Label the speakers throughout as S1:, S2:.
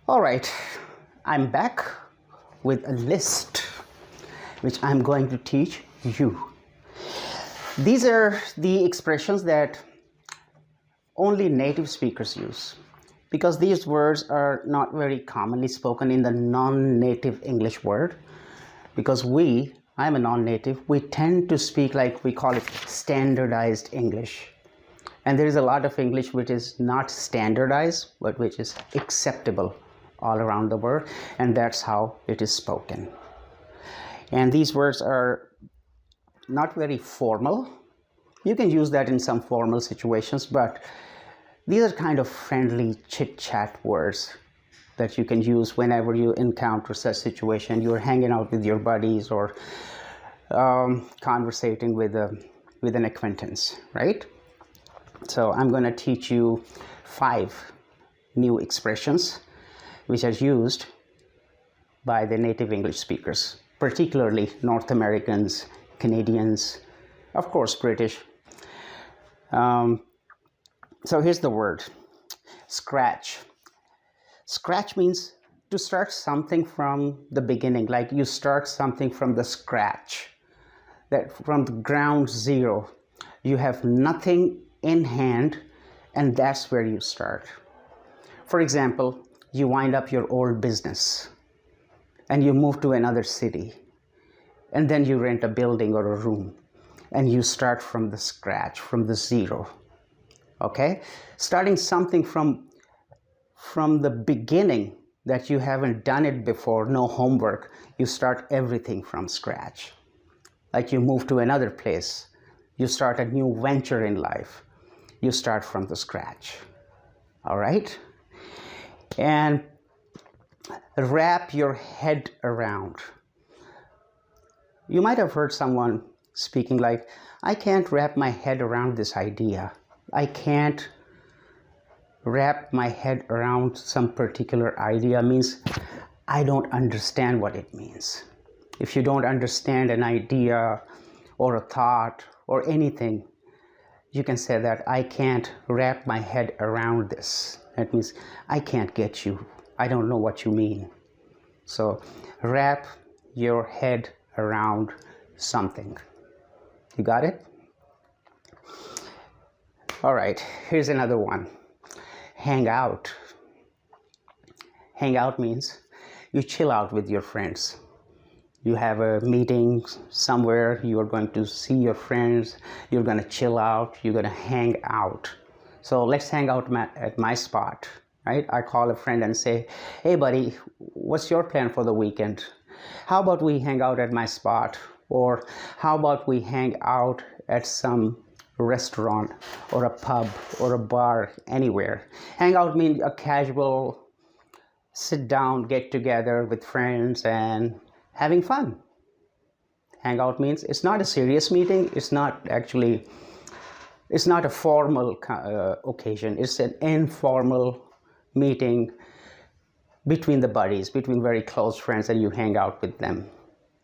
S1: All right, I'm back with a list which I'm going to teach you. These are the expressions that only native speakers use because these words are not very commonly spoken in the non-native English world. Because I'm a non-native, we tend to speak like we call it standardized English. And there is a lot of English which is not standardized, but which is acceptable all around the world, and that's how it is spoken. And these words are not very formal. You can use that in some formal situations, but these are kind of friendly chit-chat words that you can use whenever you encounter such situation. You're hanging out with your buddies or conversating with an acquaintance, right? So I'm going to teach you 5 new expressions which are used by the native English speakers, particularly North Americans, Canadians, of course British. So here's the word, scratch. Scratch means to start something from the beginning, like you start something from the scratch, that from the ground zero. You have nothing in hand, and that's where you start. For example, you wind up your old business and you move to another city, and then you rent a building or a room, and you start from the scratch, from the zero. Okay? Starting something from the beginning, that you haven't done it before, no homework, you start everything from scratch. Like you move to another place, you start a new venture in life, you start from the scratch. All right? And wrap your head around. You might have heard someone speaking like, I can't wrap my head around this idea. I can't wrap my head around some particular idea. Means I don't understand what it means. If you don't understand an idea or a thought or anything, you can say that I can't wrap my head around this. That means I can't get you. I don't know what you mean. So wrap your head around something. You got it? All right, here's another one. Hang out. Hang out means you chill out with your friends. You have a meeting somewhere, you are going to see your friends, you're going to chill out, you're going to hang out. So let's hang out at my spot, right? I call a friend and say, hey buddy, what's your plan for the weekend? How about we hang out at my spot? Or how about we hang out at some restaurant or a pub or a bar, anywhere. Hang out means a casual sit down, get together with friends and having fun. Hang out means it's not a serious meeting. It's not a formal occasion. It's an informal meeting between the buddies, between very close friends, and you hang out with them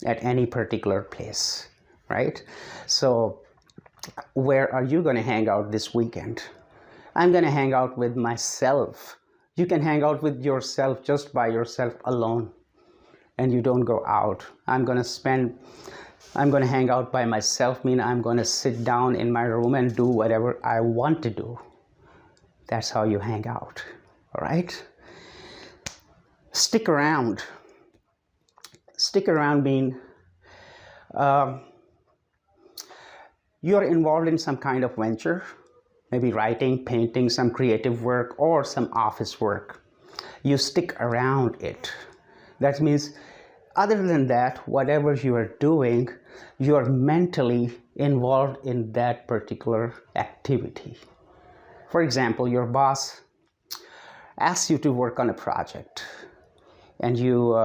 S1: at any particular place, right? So where are you going to hang out this weekend? I'm going to hang out with myself. You can hang out with yourself just by yourself alone, and you don't go out. I'm going to hang out by myself, mean I'm going to sit down in my room and do whatever I want to do. That's how you hang out, all right? Stick around. Stick around mean you're involved in some kind of venture, maybe writing, painting, some creative work, or some office work. You stick around it. That means, other than that, whatever you are doing, you are mentally involved in that particular activity. For example, your boss asks you to work on a project, and you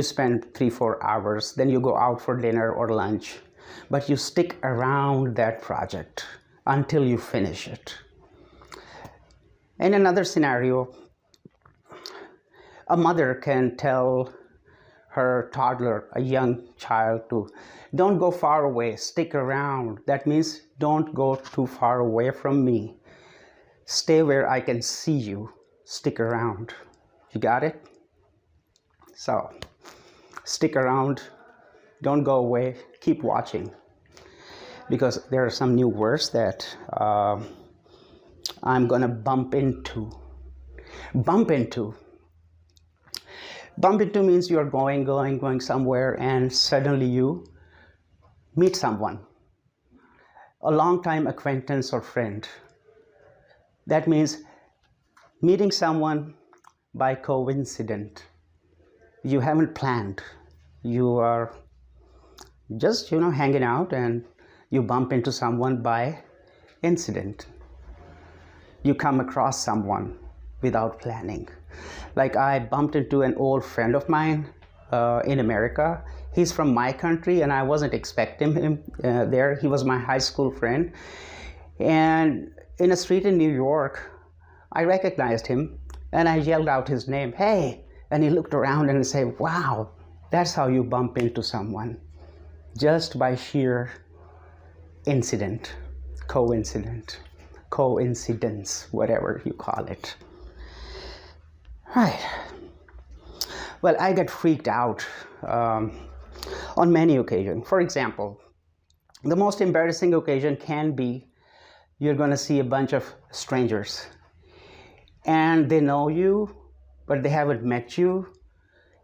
S1: spend 3-4 hours, then you go out for dinner or lunch, but you stick around that project until you finish it. In another scenario, a mother can tell her toddler, a young child, to don't go far away, stick around. That means don't go too far away from me. Stay where I can see you, stick around. You got it? So stick around, don't go away, keep watching, because there are some new words that I'm gonna bump into. Bump into means you're going somewhere, and suddenly you meet someone, a long-time acquaintance or friend. That means meeting someone by coincidence. You haven't planned. You are just, hanging out, and you bump into someone by incident. You come across someone without planning. Like, I bumped into an old friend of mine in America. He's from my country, and I wasn't expecting him there. He was my high school friend. And in a street in New York, I recognized him, and I yelled out his name, "Hey!" And he looked around and said, "Wow, that's how you bump into someone. Just by sheer incident, coincidence, whatever you call it." Right. Well, I get freaked out on many occasions. For example, the most embarrassing occasion can be you're going to see a bunch of strangers, and they know you, but they haven't met you.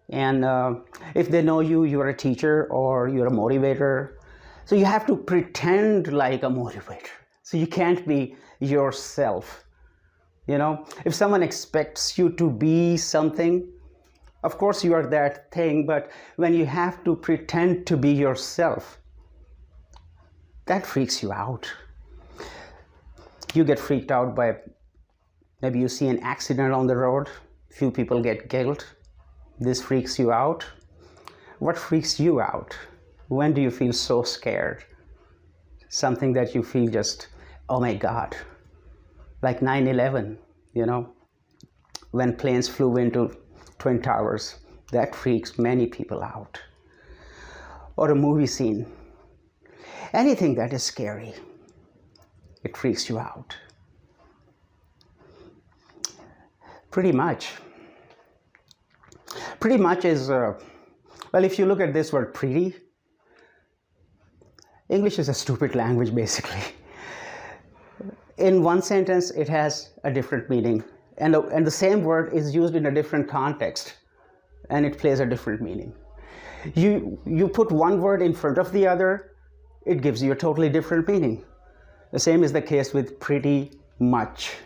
S1: And if they know you, you're a teacher or you're a motivator. So you have to pretend like a motivator. So you can't be yourself. If someone expects you to be something, of course you are that thing, but when you have to pretend to be yourself, that freaks you out. You get freaked out by, maybe you see an accident on the road, few people get killed. This freaks you out. What freaks you out? When do you feel so scared? Something that you feel just, oh my God. Like 9/11, when planes flew into Twin Towers. That freaks many people out. Or a movie scene. Anything that is scary, it freaks you out. Pretty much is, well, if you look at this word pretty, English is a stupid language, basically. In one sentence, it has a different meaning, and the same word is used in a different context, and it plays a different meaning. You put one word in front of the other, it gives you a totally different meaning. The same is the case with pretty much.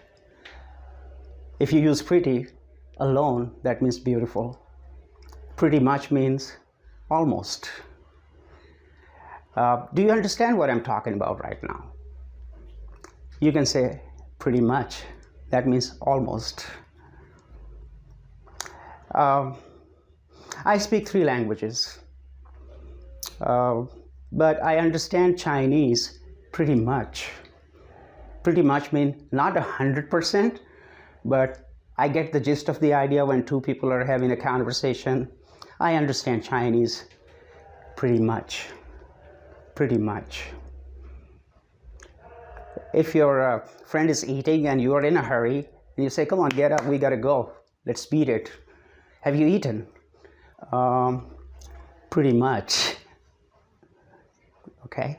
S1: If you use pretty alone, that means beautiful. Pretty much means almost. Do you understand what I'm talking about right now? You can say pretty much. That means almost. I speak 3 languages, but I understand Chinese pretty much. Pretty much means not 100%, but I get the gist of the idea when 2 people are having a conversation. I understand Chinese pretty much. Pretty much. If your friend is eating and you are in a hurry, and you say, "Come on, get up, we gotta go. Let's beat it. Have you eaten?" Pretty much. Okay?